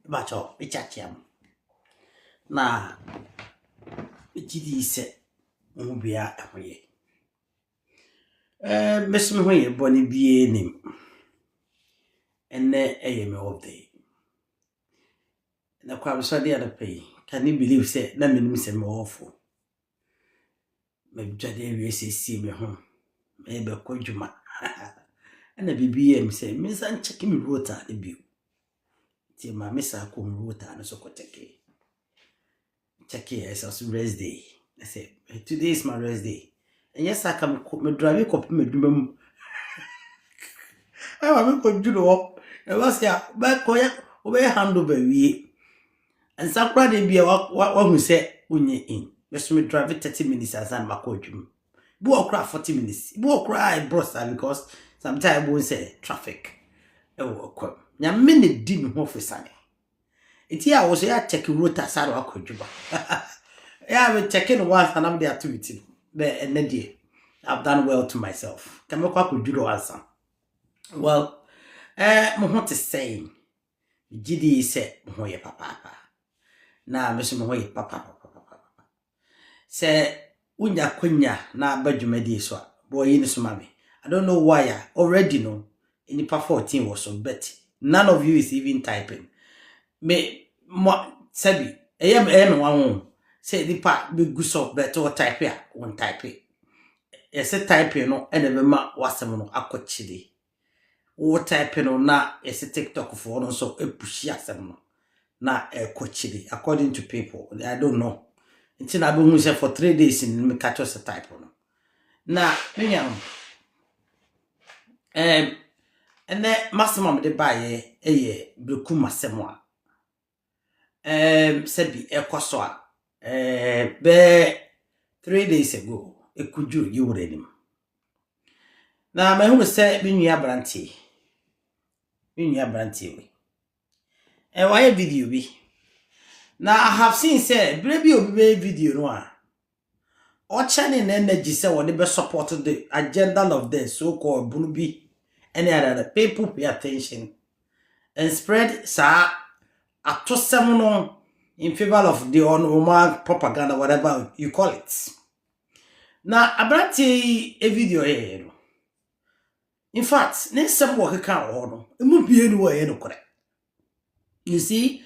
bacho echachiam na ejidi se ohubia ahoye mesme hoye boni bie nim enne eyeme of day na kwa so dey na pay can you believe say na menim se me ofo me jade wi sesi me ho me be kodwuma ana bibie say me san check me rota e bi ti ma me sa ko rota no so ko check yes as rest day I say today is my rest day and yes I come me drive ko me dwuma mu I wa me ko dwuro e was ya ba ko ya o be handle ba wie and sakura de bia wa hu say unye in me me drive 30 minutes as an makodwum bu okra 40 minutes bu okra I brosa because sometimes we say traffic e wo kwam nya me ne di me ho ofisane iti a wo so ya check rota sare akodwuma yeah we checking once and I'm the activity be enedie I've done well to myself can me kwa kodwuro answer well mo ho to say gidi se mo ye papa na me so mo ye papa se unya kwanya na badwumadi so boy ni so mame I don't know why I already know in the 14 was so bet none of you is even typing me sabi em wan say the pa be guso bet or type ya one type e say type no e na be ma wasem no akochide wo type no na e say TikTok for no so e push asem no na e kochide according to people I don't know until I be say for 3 days in me catch us type no na me yan and the maximum de buy ye bleku masemo sabi ekoso a be 3 days ago ekuju you ready na me hu say bi nua branti we why video bi na I have seen say baby obi video no a o channel energy say what they support the agenda of the so-called Bunubi. Any other people pay attention and spread sa atosemono in favor of the Roman propaganda, whatever you call it. Now, I brought a video here. In fact, next some work can't order. It won't be anywhere no correct. You see,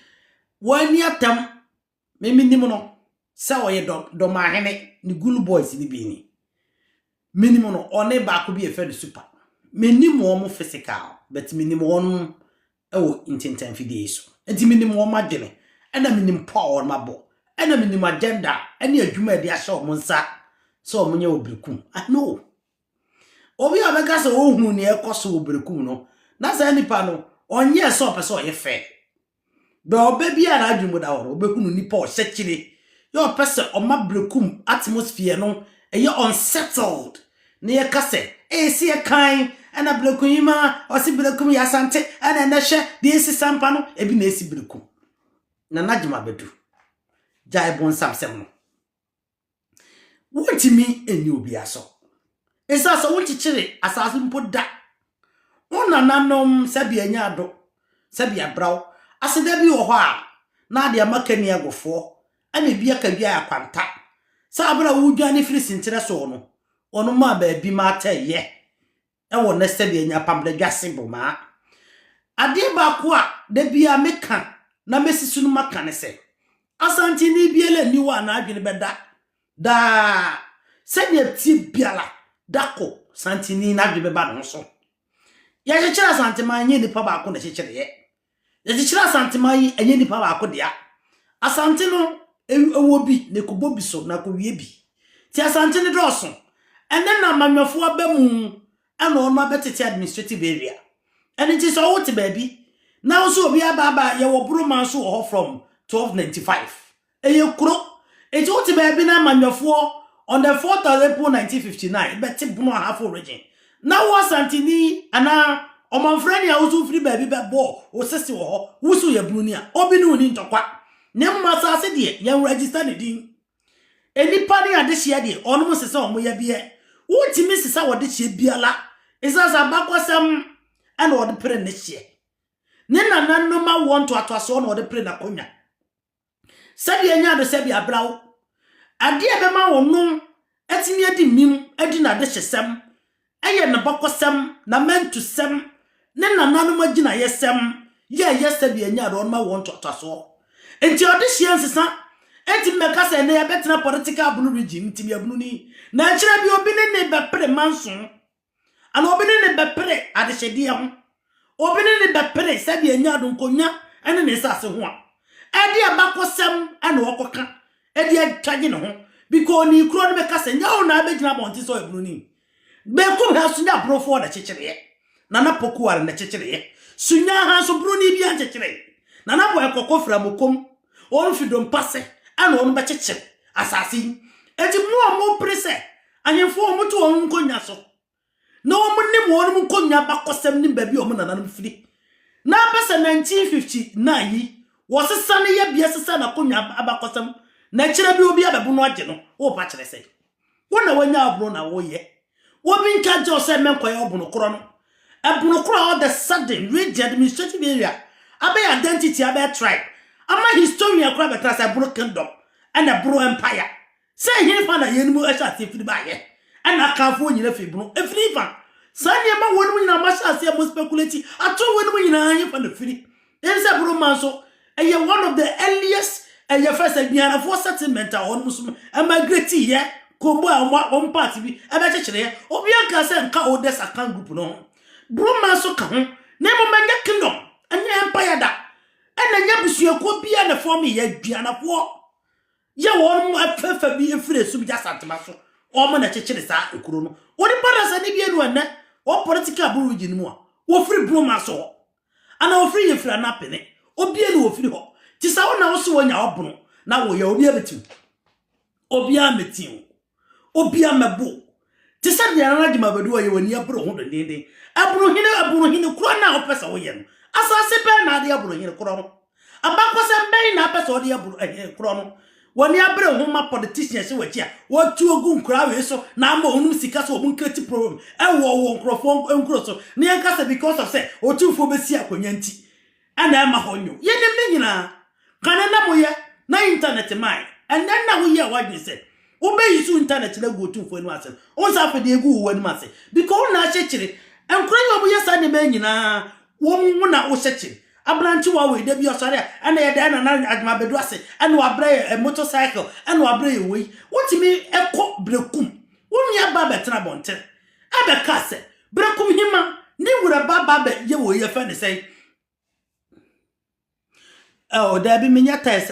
1 year term, maybe Nimono, so ye do my hene, the good boys in the beanie. Minimum or neighbor could be a fair super. Minimum physical, but minimum intent for days. And the minimum margin, and a minimum power my bo, and a minimum agenda, and your juma de assault monsa, so many will be cool. I know. Obi abeka so ohun ne ekoso obrekum no na sa nipa no onye so pese o ye fe be obabi a na adwumu da woro obekunu nipa o sekire yo pese o ma brekum atmosphere no eye unsettled ne ye kase si e kan ana brekum yima o si brekum ya sante ana na hye de esi sampa no ebi na esi brekum na najima bedu jai bon samsem no wontimi eni obi aso esa so wonchichire asase mpoda wona nanom sabia nyado sabia braw aseda bi wo ho a na de makani agofo ana bia ka bia akwanta sa abra wudwane firi sintere so no ono ma ba bi ma taye e wo na sabia nya pamle dwase boma ade ba ko a da bia meka na mesisunu maka ne se asanti ni biele ni wa na adwene beda da senya ti biala dako santini na dwebe ba no so ya chechira santima anye nipa ba ko na chechire ye ya chechira santima yi anye nipa ba ko dia asante no ewo bi ne ko bobi so na ko wie bi ti asante ne droso ene na manwafo abamu ana ono abetete administrative area ene ti so wote ba bi na so obi aba ye wo broma so ho from 1295 eye kuro eti wote ba bi na manwafo on the 4th of April 1959, Betty Bruno half origin. Now was Santini, Anna, or Manfreni, I was free baby bad ball, or sister, who's your Brunia, or Binu into quack. Never must I say, young registered it. Any party at this year, almost a song we be a. What to Mrs. Our this year be a lot is as a backward some and what the parent this year. Nena nanoma want to atwaso no de pre na konya. Sabi anya do sabi abrawo. Ade ebema wonu etimi adi mim adi na de hyesem. Eye na bakosem na mentu sem. Nena nanoma gina yesem. Ye sabi anya do ma want to atwaso. Enti ode hie nsesa enti meka se na ya betena political abunu regime timi abunu ni. Na kira bi obi ne bepre manson. Ana obi ne bepre ade hyede ho. Obi ne bepre sabi anya do nkonya ene ne sase ho a. Edi abakosem ene wokoka. Edi atwaje ne ho because ni kuro ne beka se nya ho na abegina bonti so abunu ni. Be kum ha sunya profo da chechire. Na poku ware na chechire. Sunya ha so buru ni bi an chechire. Na boy kokofra mokom. On fidom passe ana on be chechire asasi. Eti mo prese. Anyemfo mo to on nkonya so. Na o mo nim won mo nkonya bakosem ni ba bi o mo nananum firi. Na pese 1959 yi wo sesa ne ye bia sesa na konya abakosem na kire bi obi abebu no age no wo pa kire sei wona wanya abro na wo ye wo bi nka je o se menkoye obuno kro no ebuno kro all the sudden read the administrative area abe identity abe tribe ama historian kro betra say bro kingdom and a bro empire say here fa na yenimu a sha firi ba ye ana kafo nyina fi bro efiri fa sanye ma wonu nyina ma sha se mo speculate ato wonu nyina yin fa na firi there is a bro man so one of the earliest first for settlement on Muslim emigrate here kombo on party bi ebe chechire obi aka se nka Odessa kan group no broma so ka ho na mo manya kingdom anya empire da ena nya busuako bia na form ye aduanafo ye won afafa bi efire su bi asantema so o mo na chechire sa ekuro no woni parasa ne bi enu na o political buru gini mu a wo free broma so ana wo free ye free na pene obi enu wo free ho ti sa wona wo so wonya obono na wo ya obi abetim obi ametim obi amebo ti sa dia na agima bedu ye wani abro ho dende abro hine kro na opesa wo ye no asase pe na de abro hine kro no abakose mbe na apesa wo de abro kro no wani abro ho ma politicians we chia wo tu ogu nkra we so na ma onu sika so obu create problem wo nkrofo nkro so ne yankasa because of say otufo besi akonya nti ana ma honyo ye nem nyina kana na moye na internet mai and then na we hear what they say obey you internet na go to for no ase on sa fede egu wo ni ase because na chechire enkran yo bo yesa ne ma nyina wo mu na wo chechire abranchi wa we de bi osare ana ye da na adma bedu ase ana wa bra motorcycle ana wa bra we wotimi ekọ brekum wo mia ba betena bonte abeka se brekum hima ni wura ba be ye wo ye fa ne sei. Oh, there be minya ties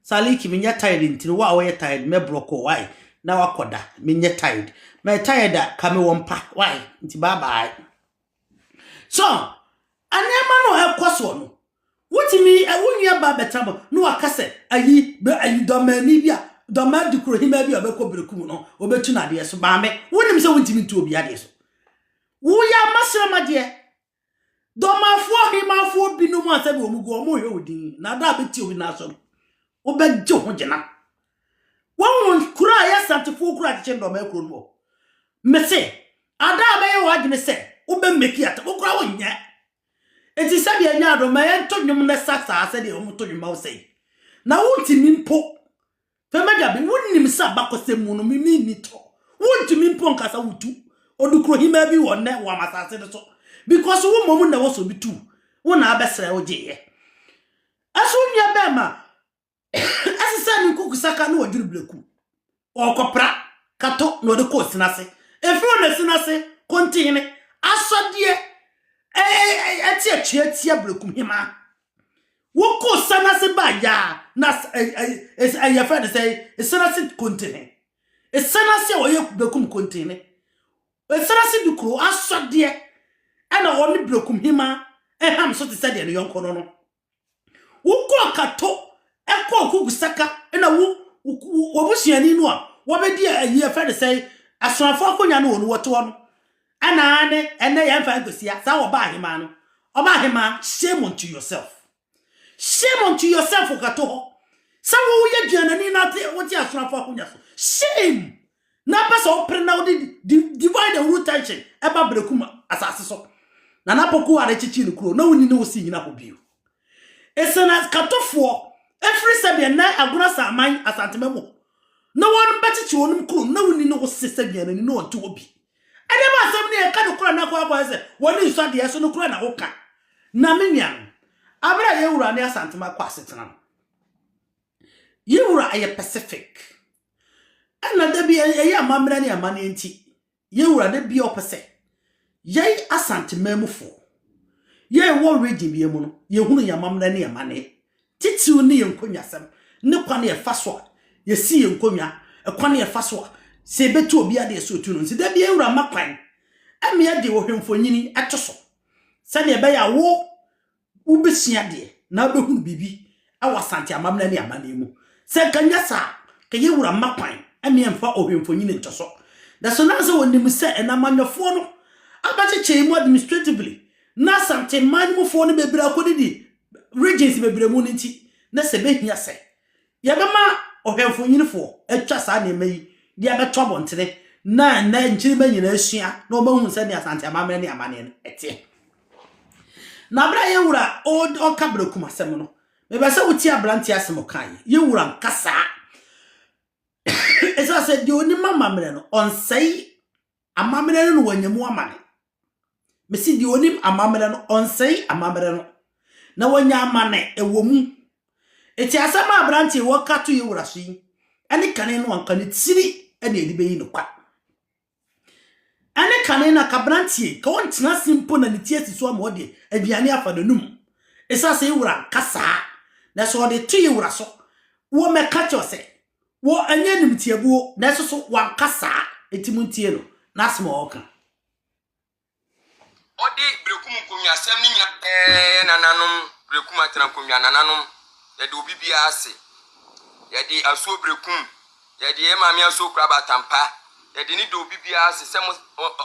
saliki minya tired into wa we tired me broko why na wakoda minya tired me tired kame wompa why nti bye bye so anema no ekoso no wotimi wonua ba betamo no akase ayi domani bia domadi kro hima bia obekọ brekum no obetu na de so ba me wonim se wontimi ntu obi ade so wo ya masrama de domafo himafo binu mu asabi omugo omo he odin na da beti obi na so obeje ho gena won kura ya santifo kura de chendo ma kuro no mese ada abaye wagene se obe meki ata kura wonya enti sabi anya do ma yen todwum na sasa ase de omo todwum ma sei na wontimi mpo femaga bi wonnim sa bakosemu no mimi ni to wontimi mpo nkasa wutu odukro hima bi wonne wa masase de so because wo momu na wo so bi tu wo na abesra wo je aso nua ba ma asesa ni kuku saka no waduru bleku okopra kato no de ko sinase efro na sinase kontine asodie ati atia bleku hima wo ko sanase ba ya na ya fa de say sanase kontine sanase wo ye bleku kontine sanase dukro asodie ana woni blekum hima ham so te said no yonko no wo ko kato ekọ kugu saka na wo busuani no a wo be di ayi afa de say asrafo akonya no wonu woto no ana ne ene ya mfa gosia sa wo ba hima no oba hima shame unto yourself kato ho sa wo ye duanani na te wo ti asrafo akonya so shame na pesa o pre na wo divide the root tension eba brekum asase so na napoku are chichi no kuro na woni ne wosi nyina ho bio esena katofo every sabe na aguna saman asantememo na won bechichi wonum kuro na woni ne wosi sabe na ni no onto obi ade ma asem ne e ka no kuro na kwa se woni nso de so no kuro na woka na menyan abra ye wura ne asantema kwa asetena ye wura aye Pacific ana da bi ye amamra ne amane nti ye wura de bi opese ye asantemamufo ye wo region bi mu no ye hunu ya amamra ne amane titiw ne ye nkonyasem ne kwa ne ye faso ye si ye nkonya e kwa ne ye faso se betu obi ade so tu no nti da bi ye wura makwan ame ye de wo hwemfonyini atoso se ne be ya wo ubesia de na behunu bibi awasante amamna ne amane mu se kanya sa ke ye wura makwan ame emfa ohwemfonyini ntoso da so na so wonim se enamanyofo no abacheche mu administratively na something man mu fo no bebira kodidi regions bebira mu nti na se behia se ye bema ohwemfonyini fo atwa sa na emeyi dia beto bontere na nchiri banyina asua na obahu se ne asante amamna ne amane no ete na bra ye wura o kabra kuma asem no me be se wuti abranti asem kan ye wura nkasa esa se di oni mamamre no onsei amamre no wanyemu amane me si di oni amamre no onsei amamre no na wanya amane ewomu eti asem abranti wo kato ye wura so yi ene kane no anka ne tiri ene edi beyi no kwa ane kane na kabranti ka won tena simple na ne tie si so amode aduane afa no num esa se ye wura kasa na so de to ye wura so wo me kacho se wo anya nim tiebuo na so wan kasa etimuntie no na asma oka odi brekum konwa asem ni nyina nananom brekum atena konwa nananom ya de obi bia ase ya de aso brekum ya de emame aso kura batampa ya de ni de obi bia ase se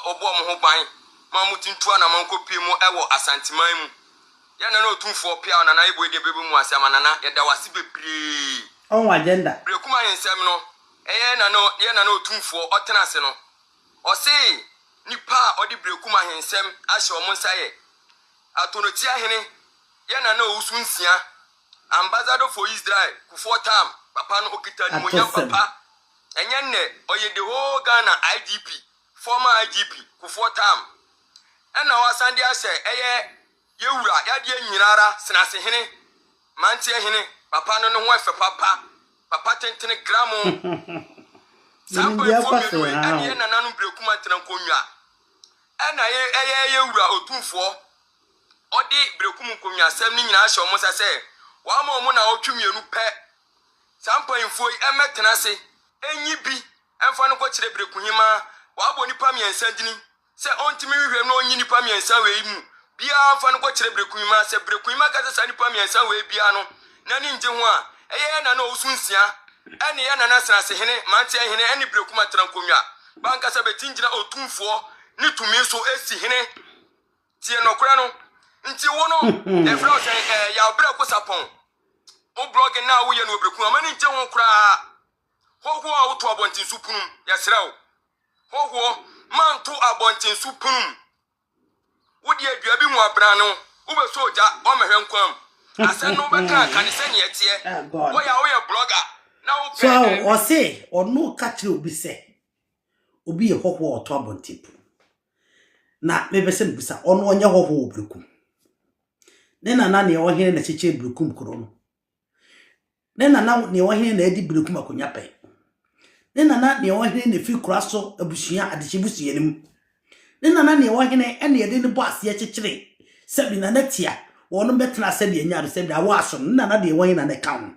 obo mo ho ban ma mutintua na mankopie mu ewo asanteman mu ya na otumfo pia na na ibo de bebu mu asem nana ya da wase bebre on agenda brekum ayensem no ye na otumfo otena ase no o se nipa odi brekum ahensem ahye o monsaye atonotia hene ye na osunsia ambassador for Israel kufo tam papa no okita ni monya papa enye nne oye the whole Ghana IGP former IGP kufo tam ena wasande ase eye yewura yade nyinara senase hene mantie hene papa no ho efe papa tentene gramo sample for me ene na nanu brekum atena konwa ena eye yewura otumfo odi brekum konwa asem ni nyina ahye omo sase wa ma omo na otwemienu pe sample info emetena se enyi bi emfa no ko kire brekuhima wa bo nipa miensa dini se ontimi hwehwe no onyi nipa miensa we mu bia emfa no ko kire brekuhima se brekuhima ka se nipa miensa we bia no na ni nje ho a eye na osunsia ene ye na nasra se hene mantie hene ene brekuma tran konwa banka se betinjina otumfo ni tumi so esi hene tie nokora no nti wo no e fra se ya breku sapon o blog na wo ye no brekuma mani nje ho kora hoho a woto abontin supunum yesrew hoho man to abontin supunum wodi adua bi mu abra no wo be soja o mehwe nkwam asen no be ka kanise ne yetie wo ya blogger na wo pe so o se onu kachire obi se obi ye hoho oto abontin na mebese mbisa onu onye hoho obrekum ne na ne o hene na cheche brekum kro no ne na ne o hene na edi brekum akonya pe ne na ne o hene na fi kuraso abusua adechibusu yenim ne na ne o hene ene yede ne bo ase chechire sabi na natia wono betena se de nya se da wa so ne na de o hene na kawo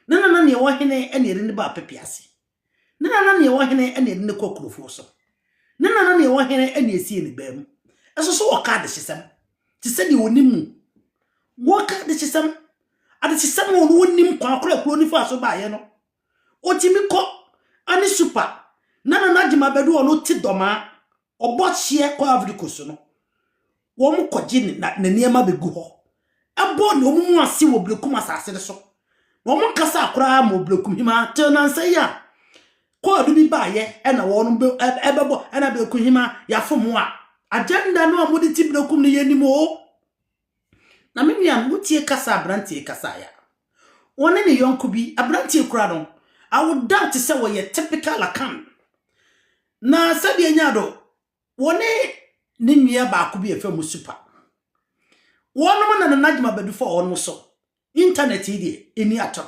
ne na ne o hene ene yede ne ba pepiase ne na ne o hene ene yede ne kokrofo so ne na ne o hene ene esi ne bam eso so o ka de sesem ti se de onimu wo ka de sesem ade sesem wo onim kwa akora kuro ni fa so ba ye no otimi ko ani super na jima bedu ono ti doma obo hie kwa Africa no wo mu koji na niema begu ho abo no mu ase wo blekum asase so wo mu kasa akora mo blekum hima te na nsa ya ko adu bi ba ye e na wo no ebebo e na blekum hima ya fomu a agenda no amudi ti Brekum ne yenimo na me nua mutie kasa abrantie kasa ya woni ne yonko bi abrantie kura no I would doubt to say we typical account na sabi anyado woni ne nua ba ko bi efa mu super wono na najma badufo ono so internet ide eni ato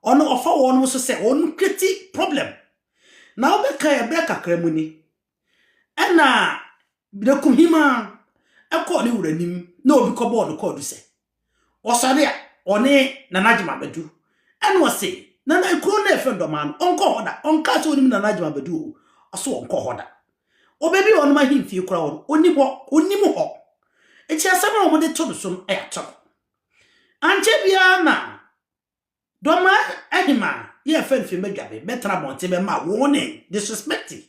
ono ofa wono so se onu kreti problem na obeka ya beka kramu ni ena Brekum hima ekọ ne wuranim na obi ko board code se osare a one na najma badu ena o se na ikro na efe doman onko hoda onka so onim na najma badu aso onko hoda obebi ono ma himfie kura won onim ho echi asema o de to so ayato anche bia na doma ehima ye fe nfi medwabe betra bonte be ma warning disrespecting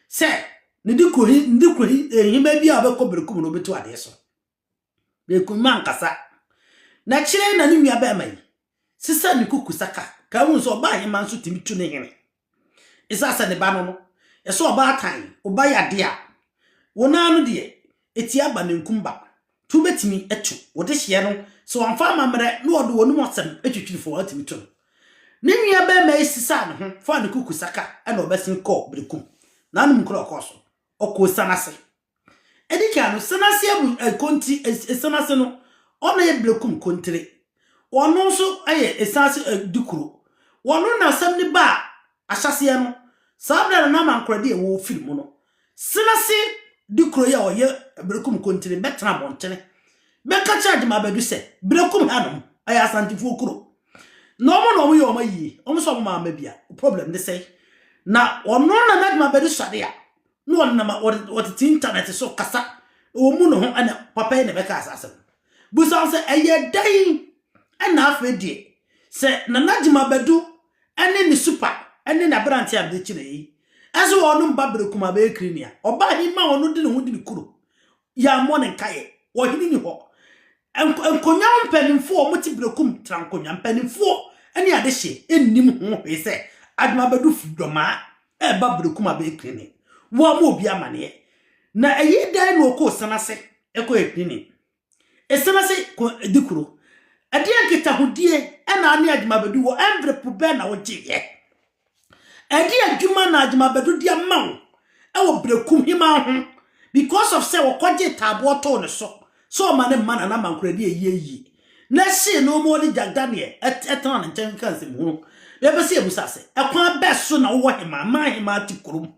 say ndiko hima bia obekọ Brekum no betu ade so Brekum man kasa na chire na ni nua ba mai sisa ni kukusaka ka won so ba hima nso timitu ne hene isasa ne ba no eso oba atan oba yade a wona no de eti aba ne nkumba tu betimi etu wode hye no so amfa mamre no wode wonu mosem etwitwifo atimi tu ne nua ba mai sisa ne ho fa ne kukusaka e na obesin ko Brekum na no mkro okoso oko sanase edika no sanase abu konti sanase no ona ye Brekum kontre wono so aye esanse dukuro wono na asam ni ba ahyase no sabra na mankrade e wo film no sanase dukuro ya oye Brekum kontre betra bontene beka charge ma badu se Brekum hanom aye asantifo kuro no mo yo mayi o mo so ma mabia problem de say na wono na najma badu sade a no one na what internet so kasa o mu no ho ana papa ne beka asasem busa se eye dai ana afedi se na najma badu ene ni super ene na branch am de kire yi aso wonu mba Brekum aba ekrinia oba hi ma wonu de ne ho de kuro ya mo ne kaye wo hini ni ho enkonya mpanimfo o moti Brekum trankonya mpanimfo ene ade hye ennim ho hwe se ajma badu fudoma e ba Brekum aba ekrinia wo mo obi amane na eyi dai no ko sanase eko ekrini esanase ko dikuro ade anketa hodie ena ane ajma badu wo envelope be na wo giye ade adwuma na ajma badu dia mawo e wo Brekum hima ho because of say wo kwaje tabo to ne so ma ne mana na mankrade eyi na se no mo di jagdane etan na nchen kanse mu be be se ebusase ekwan be so na wo hima ma hima tikurum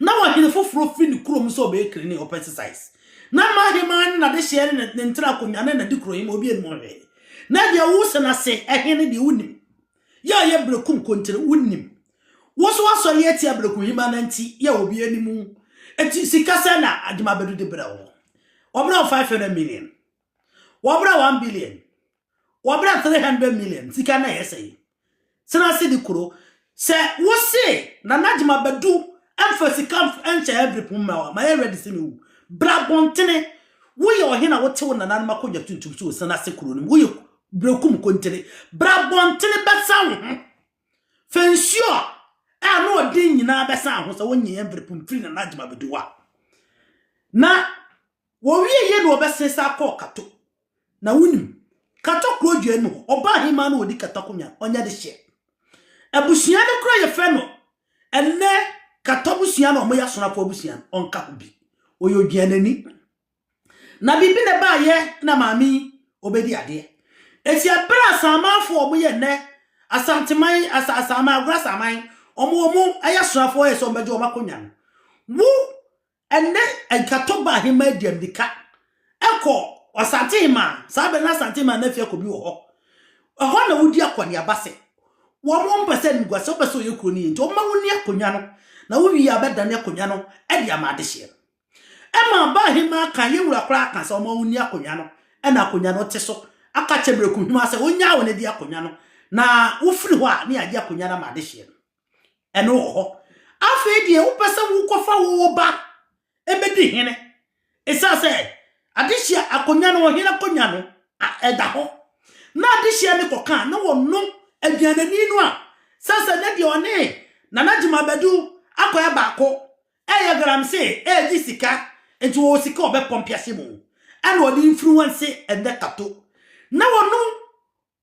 na wa hine foforo fi ni kurom so be ekri ni exercise na ma hima na de hye ne ntra konya na dikuro hima obi enu hwe na dia wo se na se ehene de unim ya ye Brekum kontre unim wo so aso ye ti Brekum hima na nti ya obi animu eti sikasa na ajma badu de brawo obra 500 million obra 1 billion obra 300 million sika na yesai sina se dikuro se wo se na najma badu emphasize come enche every pumma ma ready sinu bra bontene wo ye ohina wo te wo nanan makonya tuntum so sana sekuro ni wo ye Brekum kontere bra bontene besan fensio a no odin nyina besan ho so wo nye every pum free na najma beduwa na wo wie ye no obesesa ko kato na wunim kato kroju enu oba hima na odi katakonya onya de hye abusua de kro ye fe no enne katobusia na omoya sonafo abusia onka hobi oyoduanani na bibi ne ba ye na mami obedi ade eti abra samafo omoye ne asanteman asama agrasaman omo aya sonafo ye so mejo makonya wu enne katoba hima diamdika eko osantima sabe na santima na fie ko bi wo ho na wudi akoni abase wo mo mpese ni gwase opeso ye kroni nti o ma woni akonya no na wo wi abeda ne akonya no e dia ma de hye ema ba hima kan ye wura kra kan se o ma woni akonya no e na akonya no te so aka che Brekum hima se onya wo ne di akonya no na wo firi ho a ne agi akonya na ma de hye e no ho afa die wo pese wo kofa wo ba e be di hene e sa se adehye akonya no hene akonya no e da ho na adehye ne kokan na wo no aduanani no a sasa na de one na najma badu akoya baako e ye gram se e di sika enti wo sika obe pompiase mu ana odi influence ende kato na wono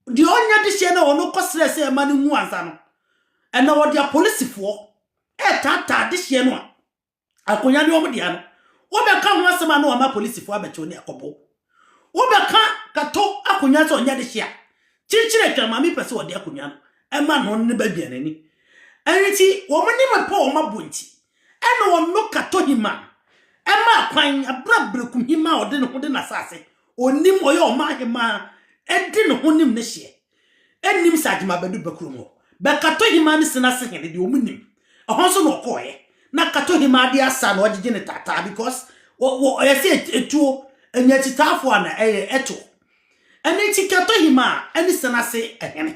di onya de hye na wono kosere se ma ne hu ansa no ena wo dia policefo tata de hye no akonya de omodia no wo be ka ho asema na o ma policefo abecho ne akobo wo be ka kato akonya so onya de hye chichire twa ma mi pese wo de akonya no ema no ne ba bian ani eniti wo mo ni me po wo ma bonti ena wo no kato hima ema kwan abrabrekum hima ode ne ho de na sase onim oyo o ma hima edi ne ho nim ne hye enim sajima bedu bakrum ho be kato hima ne sina se hene de omunim ehonso no koye na kato hima de asa na ogege ne tata because wo yesi etuo enya titafo na eto eniti kato hima eni sina se hene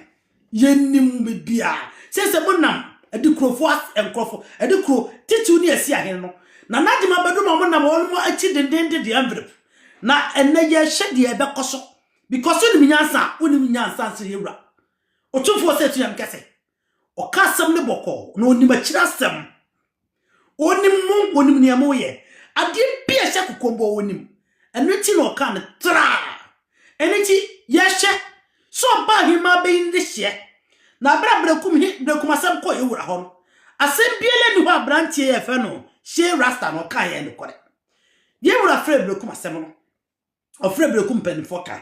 yenim bibia sese monam edi krofo enkrofo edi kro titu ne asi ahene no na najima bedu ma monam wonmo achi dendende de envelope na enne ye hye de be koso because oni minyansa se yewra otufo se tuyam kese o kasam ne boko na oni makirasem onim ne moye ade bia hye kokombo onim eneti no kan tra eneti ye hye so ba hima be inde hye na brekum asem ko yewra ho no asem biele ni ho abrantie ye fe no she rasta no kan ye ne kore yewra fre brekum asem no o fre brekum penifo kan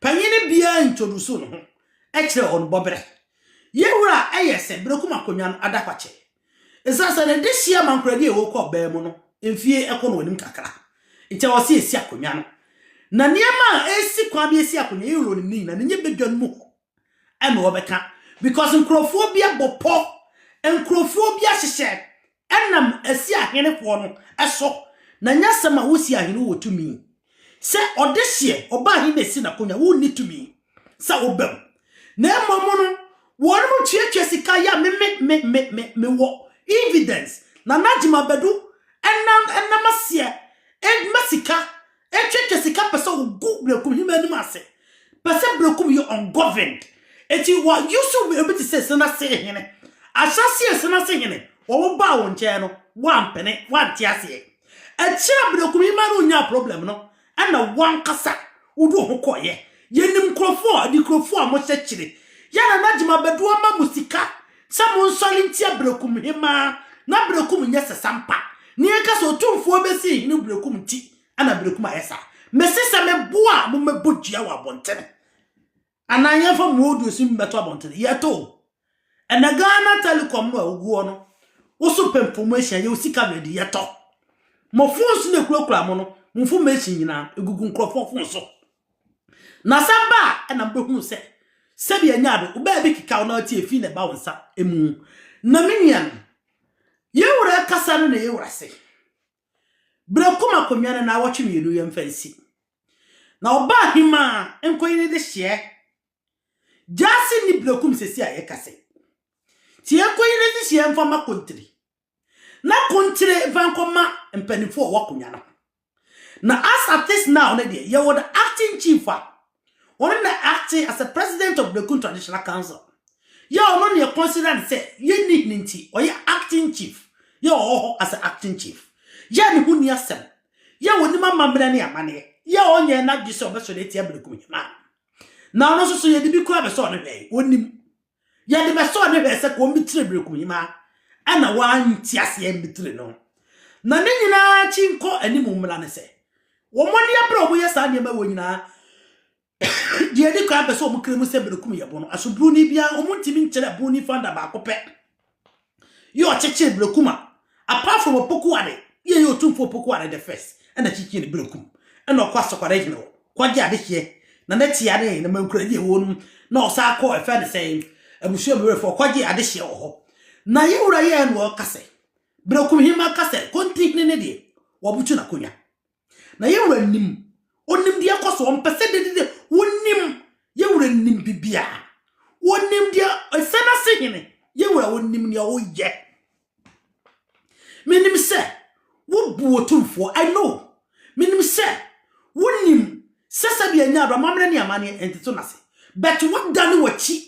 panyine bia introduce no ho ekire on bobre yewura eyese brekum akonwan adakwache esasa ne dehia mankrade ewo ko ba mu no emfie ekono onim kakra ntia wo se esi akonwan no na niema esi kwa bi esi akonwan yewuro ni na nye bedwan mu ene wo beka because nkrofobia bopo nkrofobia hyehyɛ enam esi ahene fo no eso na nyasema wo si ahene wo tumi se odehye oba hi na si na konya wo ni tumi sa obam na emomo no wonu mu twetwe sika ya me wo evidence na najima bedu enam asie masika twetwe sika pese ogu brekum hima ni ase pese brekum you ungoverned eti wa yusu be able to say sana se hene asase sana se hene wo ba wo nche no wa mpene wa ntiase ekira brekum hima no nya problem no ana wankasa udu ho koye yenim krofo adi krofo a mo hyekire yana najima bedu ama musika samo nsoli ntia brekum hima na brekum nya sesampa ni eka so tumfo besi ni brekum ti ana brekum ayesa mesisa me boa mo mebodua wa bontene ananya fa mo odu sim beto abontene yeto ena Ghana Telecom no oguo no wo so pempomation ye osika bedi yeto mo fonso ne kurokura mo no mfu machine nyina egugu nkrofo fonso na samba na mbehu se bia nyaado uba bi kika na ati efi ne ba wonsa emu na minian yewura kasa no na yewura se brekum akonwana na awotwe mienu ye mfansi na oba hima enkoyine de hye jasi ni brekum sesi aye kase ti enkoyine de hye mfama kontri na kontri vankoma empanifo wakonwana na as at this now na dey you the acting chief one acting as a president of the Brekum Traditional Council you no ne consider say you need ninti or you acting chief you as an acting chief ya ni hu ni asem ya woni mamamra ne amane ya onye na gise obeso le tie Brekum hima na no so ye de bi ko abeso ne be onim ya de beso ne be se ko mi tire Brekum hima ana wa nti ase mi tire no na ne nyina chinko animu mla ne se wo moni abra obo ye sa ne ma wo nyina die de kwa beso mo kremu se Brekum ye bo no aso bruni bia omuntimi nkere bruni fanda ba kope yo cheche Brekum apart from opoku ade ye yo tumfo opoku ade the first and cheche ne Brekum and okwa sokwara hino kwaje ade hie na na ti ade na mankura die wonu na osa akọ efe de say abusu be for kwaje ade hie ho na ye wura ye no kase Brekum hima kase konti ne de wabutu na konya na ye wura nim onim dia koso ompese de wonim ye wura nim bibia wonim dia esena sehene ye wura wonim ne o ye menim se wo bu otumfo I know menim se wonim sesa bia nya aba mamre ne amane entito nase but what done wachi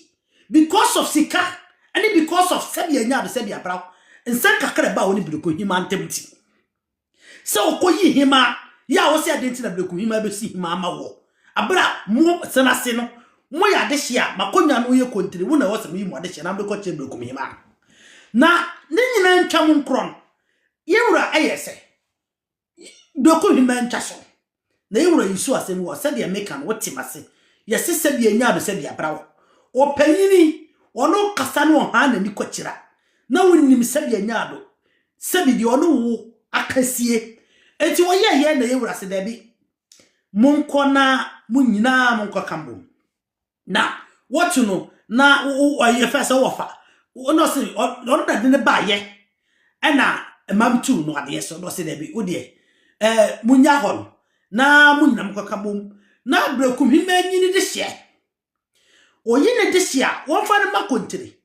because of sika and because of se bia nya aba se bia bra ensa kakra ba woni Brekum hima antemti So okoyi hima ya wo se adenti na blekum hima be si hima ama wo abra mo senase no mo ya de hia makonya no ye kontiri wo na wo se mo yi mo de hia na be ko che blekum hima na ne nyina ntwa mo nkron yewura ayese blekum hima ntwa so na yewura yisu asem wo se de make an wotimase yesi se de anya do se de abra wo opanyini ono kasa no ha na ni kwachira na wonnim se de anya do se de ono wo akasie enti wo ye na yewura se da bi monko na munyina monko kambo na what you know na ye first wofa no se ono da de ne ba ye na mam tu no ade so no se da bi wo de munya hol na munyina monko kambo na blekum hima nyini de hye oyine de hye won fa ne makontiri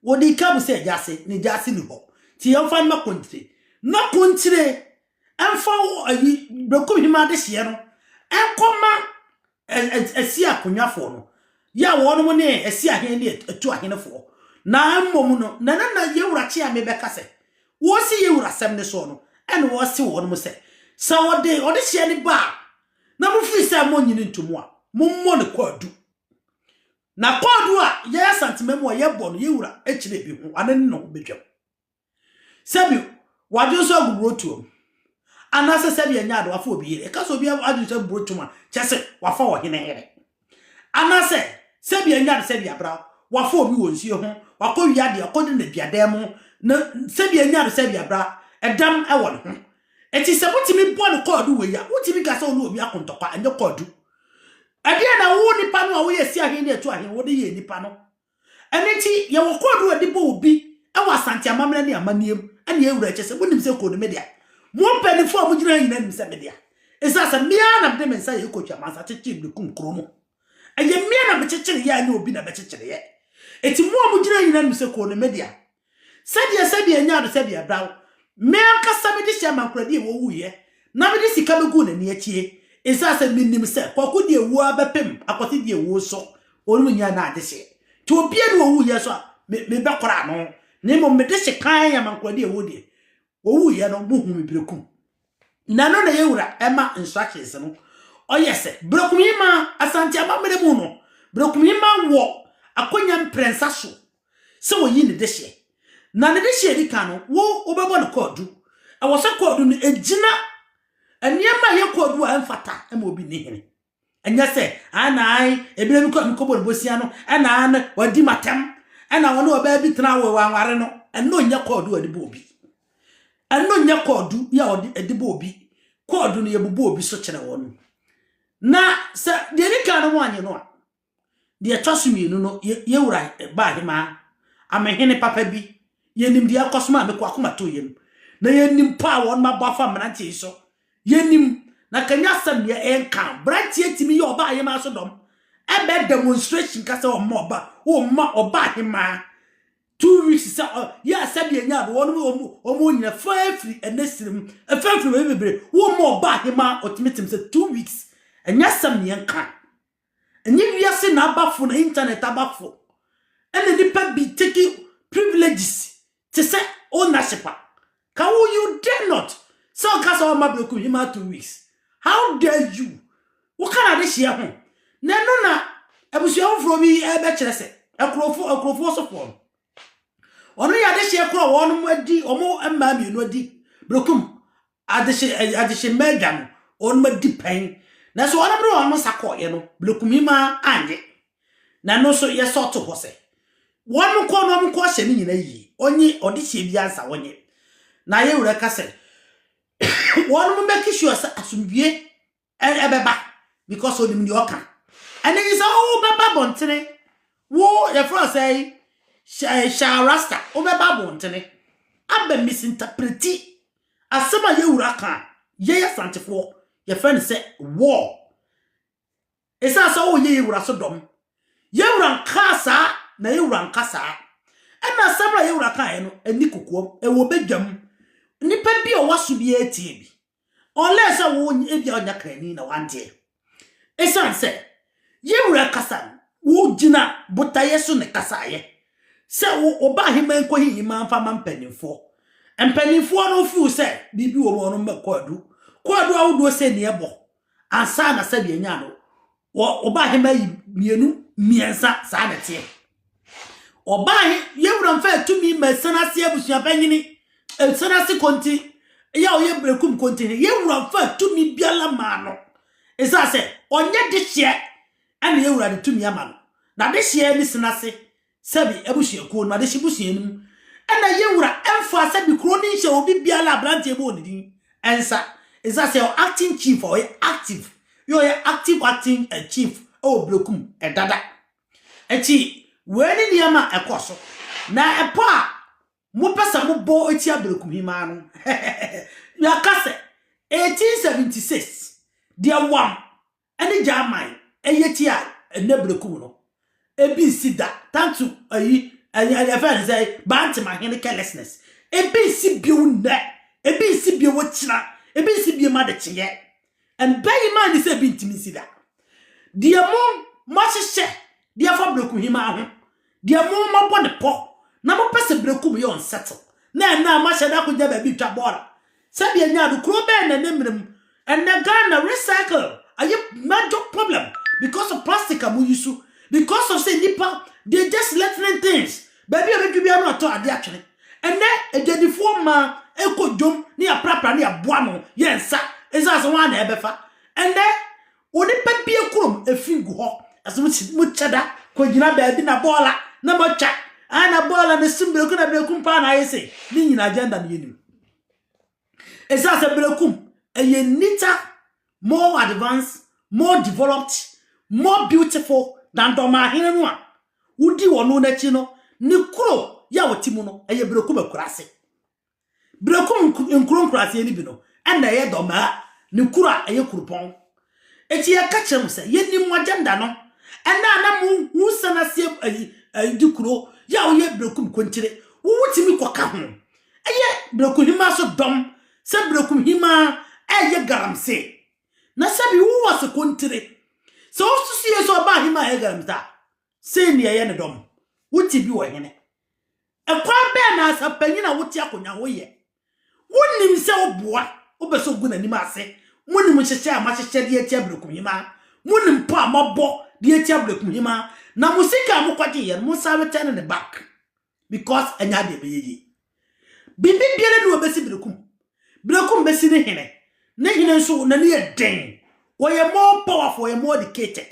wo di kabu se jase ni jase ni ho ti yon fa ne makontiri na kontire enfa ayi blekum hima de hye no enkoma esi akonwafo no ya wo no mo ne esi ahen ne etu ahenfo na mmom no na yewura chi ame beka se wo si yewura sem ne so no ene wo si wo no mo se sa ode hye ne ba na mo fi se mo nyini ntomo a mo mo ne kwadu na kwadu a ye santimem ye bo no yewura echire bi ho anen no bedwam sabi wadjo so agubrotuom anase sabi anya ado afọ obi yire kaso obi adu se brotuma chese wafa wo hene here anase sabi anya ado sabi abra wafa obi wonsie ho wakọ wiade akọde na biadem na sabi anya ado sabi abra edam ewo ne ho eti se botimi bo ne kodu we ya botimi gasa onu obi akontokwa anye kodu ade na wo nipa no a wo yesi ahene etu ahene wo de ye nipa no eneti ye wo kodu adi bo obi ewo asante amamre ne amaniem ane ewura chese wonim se kodu media mo penifo mo gina nyina nim se media esasa mia na de mensa ye kokwa mansa cheche blekum kromo eye mia na bechechere ya anya obi na bechechere ye eti mo gina nyina nim se kodu media sadia nya do sadia brawo me ankasa me de hye mankrade wo wuye na me de sika me gu na ni achie esasa minim se kwaku de wu abepem akote de wu so onu nya na ade hye to obi e wo wuye so me bekora no ne mo me de hye kan ya mankrade wo de owu ye no mo hu me blekum na no na yewura ema instructions no oyese blekum hima asante amamre mu no blekum hima wo akonya mprensa so se wo yi ne de hye na ne de hye di kan no wo obebo ne kodu e wo se kodu no ejina eniema ye kodu a mfata ema obi ne hene enya se anai ebire mi ko bo bosia no ana wadi matem ana wona oba bi tena wo wanware no eno nya kodu adi bo obi eno nya kodu ya odi edibo obi kodu no ye bubo obi so kire wonu na se de ni kan no anye no a de twasumi no yewura ba hima amehene papa bi yenim de akosoma me kwa akoma to yem na yenim pa won mabafa mnantie so yenim na kanya sam ye enkan brantie timi ye oba hima so dom ebe demonstration kasa o ma oba hima 2 weeks ya sabi enya do omo nyina free enesrim free we bebre wo mo ba hima ultimatum say 2 weeks enya sam ye nkan enyi wiase na abafo na internet abafo ene nipa bi take privileges to say ownership can you dare not so kasa o ma blekum hima 2 weeks how dare you what can I share ho na no na ebusuafo fro bi ebe kire se ekrofo so fo onu ya de hye kro wonu mu adi omo emma mi no adi blekum adehye medan onu ma di pen na so onu bro onu sakọ ye no blekum hima anje na no so ye sort ho se wonu ko no mko hye ni nyina yi onyi odehye bi ansa wonye na ye wura ka se wonu mu make sure say asumdue ebeba because onim ni oka and then you say oh baba bontene wo ye fro say Sharasta obeba bontene abe misinterpreti asema ye wura kan ye santefo ye friend say war esa so ye wura so dom ye wura nkasa na ye wura nkasa ena asema ye wura kan no ani kokom e wo bedwam nipa bi o waso bi etie bi unless wo ebi onya krani na wante esa say ye wura kasa wo gina botaye so ne kasa ye se wo oba hima enko hima mfa mampanifo Empanifo no fu say bibi wo mo no mkwadu kwadu awudo se ne ebo ansa na se bi nya no oba he mai mienu miensa sa na tie oba he yewura mfa tumi masana se abusua panyini sana se konti ya oye brekum konti yewura mfa tumi biala ma no esa se onye de hye ana yewura de tumi ama no na de hye ni senase sabi abusua ko na de hye busua nim ana yewura emfa sabi kro ni hye obi biala abrante ebo onidi ensa esa se acting chief or active you are acting chief o brekum edada echi weni niama ekoso na epo a mo pesa mo bo eti abrekum hima no ya kase 1876 dia wam ene jamai eyeti a enabrekum no ebi sida tantu ayi ayi say bant ma hene carelessness ebi si biu na ebi si biu wotira ebi si biu ma de cheye and bay man is a bintimi sida dia mo machche dia fa brekum hima ho dia mo mabo ne po na mo pese brekum ye on settle na ma sheda ko ja ba bi twa bora se bia nya do kro be na nemrem and the Ghana recycle aye major problem because of plastic amu yusu because of say nipa they just letting things baby obedu bia no to ade atwene and then ededifo ma ekodwom ne aprapra ne aboa no yensa esa so wan na ebefa and then oni pa bia kurom efingu ho aso mu chada ko gina ba bi na bola na mocha ana bola ne simbreku na brekum pa na yese ni nyina agenda ne yenim esa se brekum eye nita more advanced more developed more beautiful than doma hene no a wudi wono na chi no ne kuro ya wotimu no eye brekum akurase brekum nkuro nkurase ni bi no ana ye doma ne kuro eye kurupon eti ya kache mu se yeni mu agenda no ana na mu husana se ayi dikuro ya oye brekum kontire wutimi koka ho eye brekum hima so dom se brekum hima eye garamse na sabi wo was kontire so osusu so ba hima eye garamta se ni eye ne dom wuti bi wo hene ekwa be na asapanyina wuti akonya wo ye wonim se oboa obeso guna ni ma ase munim hyehyɛ a mahyehyɛ de atia brekum hima munim pa mabo de atia brekum hima na musika mo kwaje ye mo sa return ne back because anya de be ye bibi biere no obesi brekum besi ne hene nso na ne den wo ye more powerful ye more educated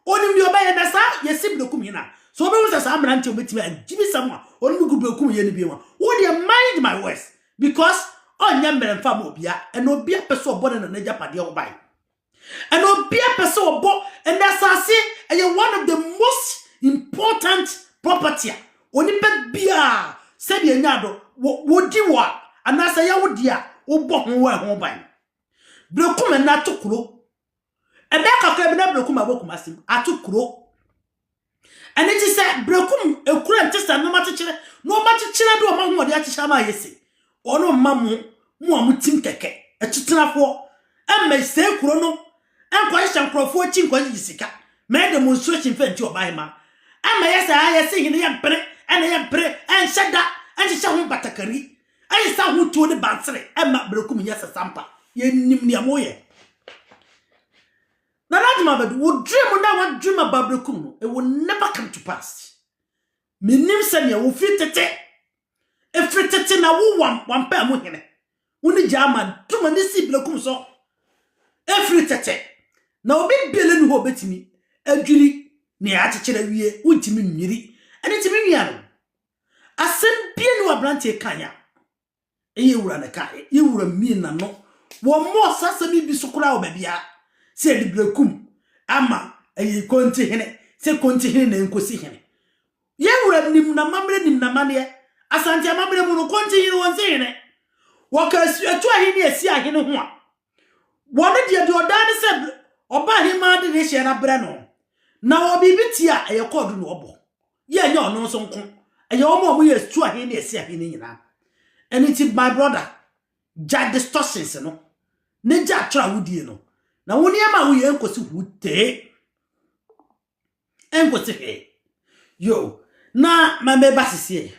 onim de obaye da sa ye si brekum hina so obe wo sa amrante obetimi agibi samwa onim gu brekum ye ne bi wa wo de mind my words because onya mmeremfa ma obia eno obia pese obo na naja pade obai eno obia pese obo and asase is one of the most important property onipa bia se bia nyado wodi wa anasa ya wodi a obo ho wa ho ban brekum na tokuro ebe kakra bi na brekum abokum asim atokuro ene ti se brekum ekura ntisa no machichire do ma ho de achicha ma yesi ono mamu mu amutim keke etutenafo emme se kuro no enko hye nkrofo chi nko yisika me demonstration fenti obahema emme yesa ayese hine yempre ene yempre enhyeda enhyehye ho batakari ayesa ho tuo ne bansere emma brekum yesa sampa yenim ne amoye na radima badu wo dream na wo dream about brekum no it will never come to pass menim se ne wo fitete efritete na wo wampa mu hene woni jama tuma ne si brekum so efritete na obi biele nu ho betimi adwiri ne achechera wie wontimi nwiri ene timi nwia no asem bie no abrante kanya eye wura na ka ye wura mi na no wo mo sasami bi sokura obabia se di brekum ama eye konti hene se konti hene na enkosi hene ye wura nim na mamre nim na mane asante amamre mu no konti hene wonse hene wakasu atu ahene esi ahene ho a wone de odane se oba hema de ne hye na bre no na obibiti a eye kodu no obo ye nya ono so nko eye omo ye atu ahene esi ahene nyina and it is my brother ja distortions no ne ja tra wudie no na woni ama wo ye enkosi hute enkosi he yo na ma me basisi